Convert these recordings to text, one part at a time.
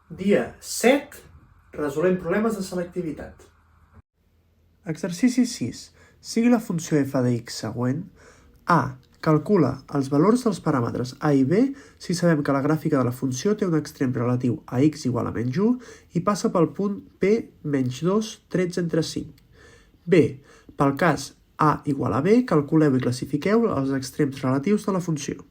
Dia 7, resolem problemes de selectivitat. Exercici 6. Sigui la funció f de x següent. A. Calcula els valors dels paràmetres a i b si sabem que la gràfica de la funció té un extrem relatiu a x igual a menys 1 i passa pel punt p menys 2 trets entre 5. B. Pel cas a igual a b, calculeu i classifiqueu els extrems relatius de la funció.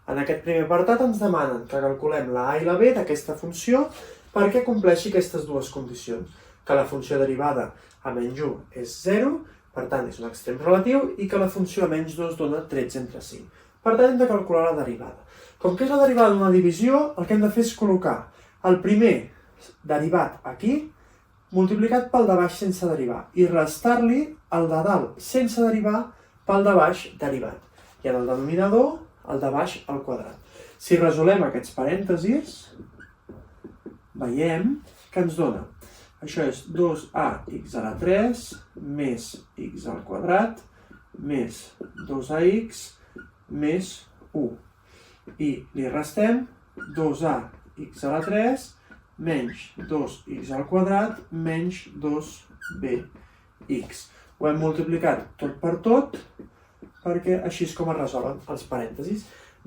En aquest primer apartat ens demanen que calculem la a i la b d'aquesta funció perquè compleixi aquestes dues condicions, que la funció derivada a menys 1 és 0, per tant és un extrem relatiu, i que la funció a menys 2 dona trets entre 5. Per tant hem de calcular la derivada. Com que és la derivada d'una divisió, el que hem de fer és col·locar el primer derivat aquí, multiplicat pel de baix sense derivar, i restar-li el de dalt sense derivar pel de baix derivat. I en el denominador, el de baix al quadrat. Si resolem aquests parèntesis, veiem que ens dona. Això és 2ax a la 3 més x al quadrat més 2ax més 1. I li restem 2ax a la 3 menys 2x al quadrat menys 2bx. Ho hem multiplicat tot per tot, perquè així és com es resolen els parèntesis.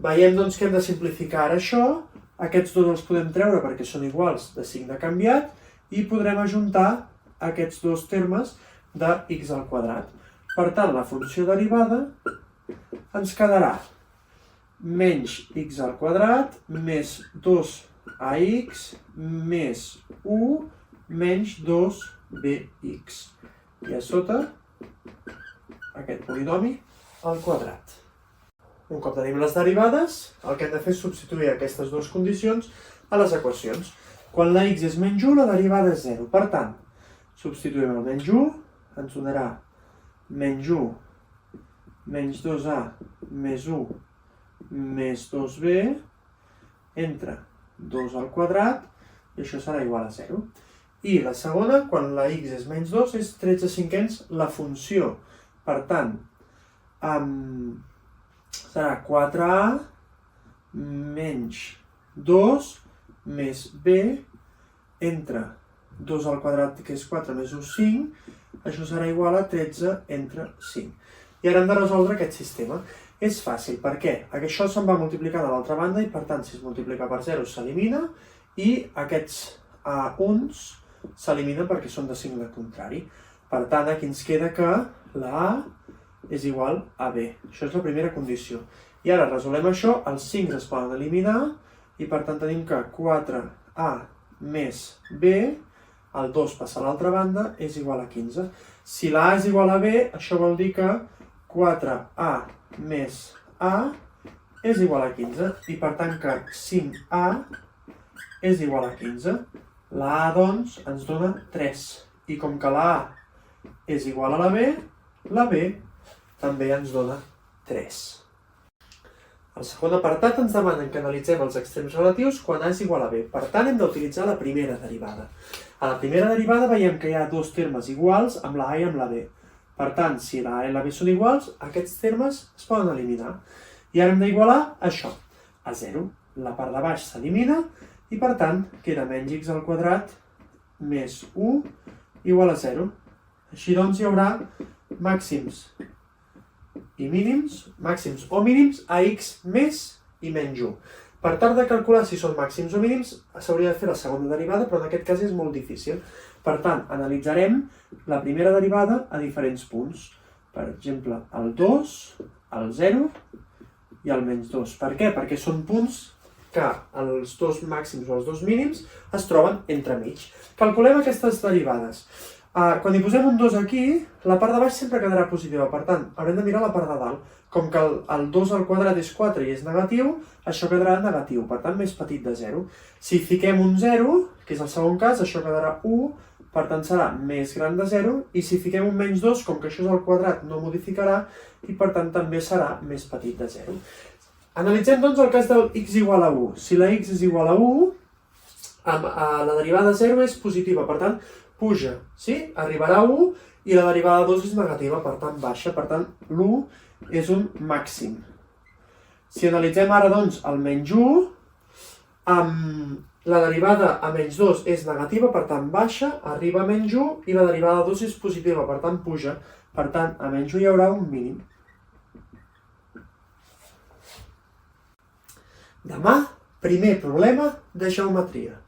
Veiem doncs que hem de simplificar ara això, aquests dos els podem treure perquè són iguals de signe canviat i podrem ajuntar aquests dos termes de x al quadrat. Per tant, la funció derivada ens quedarà menys x al quadrat més 2ax més 1 menys 2bx. I a sota aquest polinomi al quadrat. Un cop tenim les derivades, el que hem de fer és substituir aquestes dues condicions a les equacions. Quan la x és menys 1, la derivada és 0. Per tant, substituïm el menys 1, ens donarà menys 1 menys 2a més 1 més 2b entre 2 al quadrat, i això serà igual a 0. I la segona, quan la x és menys 2, és 13/5 la funció. Per tant, serà 4a menys 2 més b entre 2 al quadrat, que és 4 més 1, 5. Això serà igual a 13 entre 5. I ara hem de resoldre aquest sistema. És fàcil, perquè això se'n va multiplicar de l'altra banda i per tant, si es multiplica per 0 s'elimina i aquests uns s'eliminen perquè són de signe contrari. Per tant, aquí ens queda que la a és igual a b. Això és la primera condició. I ara resolem això, els 5 es poden eliminar i per tant tenim que 4a més b, el 2 passa a l'altra banda, és igual a 15. Si la a és igual a b, això vol dir que 4a més a és igual a 15 i per tant que 5a és igual a 15. La a, doncs, ens dona 3. I com que la a és igual a la b també ens dona 3. Al segon apartat ens demanen que analitzem els extrems relatius quan a és igual a b. Per tant, hem d'utilitzar la primera derivada. A la primera derivada veiem que hi ha dos termes iguals amb la a i amb la b. Per tant, si la a i la b són iguals, aquests termes es poden eliminar. I ara hem d'igualar això, a 0. La part de baix s'elimina i, per tant, queda menys x al quadrat més 1 igual a 0. Així doncs, hi haurà màxims i mínims, màxims o mínims a x més i menys 1. Per tal de calcular si són màxims o mínims, s'hauria de fer la segona derivada, però en aquest cas és molt difícil. Per tant, analitzarem la primera derivada a diferents punts. Per exemple, el 2, el 0 i el menys 2. Per què? Perquè són punts que els dos màxims o els dos mínims es troben entremig. Calculem aquestes derivades. Quan hi posem un 2 aquí, la part de baix sempre quedarà positiva. Per tant, haurem de mirar la part de dalt. Com que el 2 al quadrat és 4 i és negatiu, això quedarà negatiu, per tant més petit de 0. Si fiquem un 0, que és el segon cas, això quedarà 1, per tant serà més gran de 0, i si fiquem un menys 2, com que això és al quadrat, no modificarà, i per tant també serà més petit de 0. Analitzem doncs el cas del x igual a 1. Si la x és igual a 1, la derivada 0 és positiva, per tant puja, sí? Arribarà a 1, i la derivada 2 és negativa, per tant baixa, per tant l'1 és un màxim. Si analitzem ara doncs el menys 1, La derivada a menys 2 és negativa, per tant baixa, arriba a menys 1, i la derivada de 2 és positiva, per tant puja. Per tant, a menys 1 hi haurà un mínim. Demà, primer problema de geometria.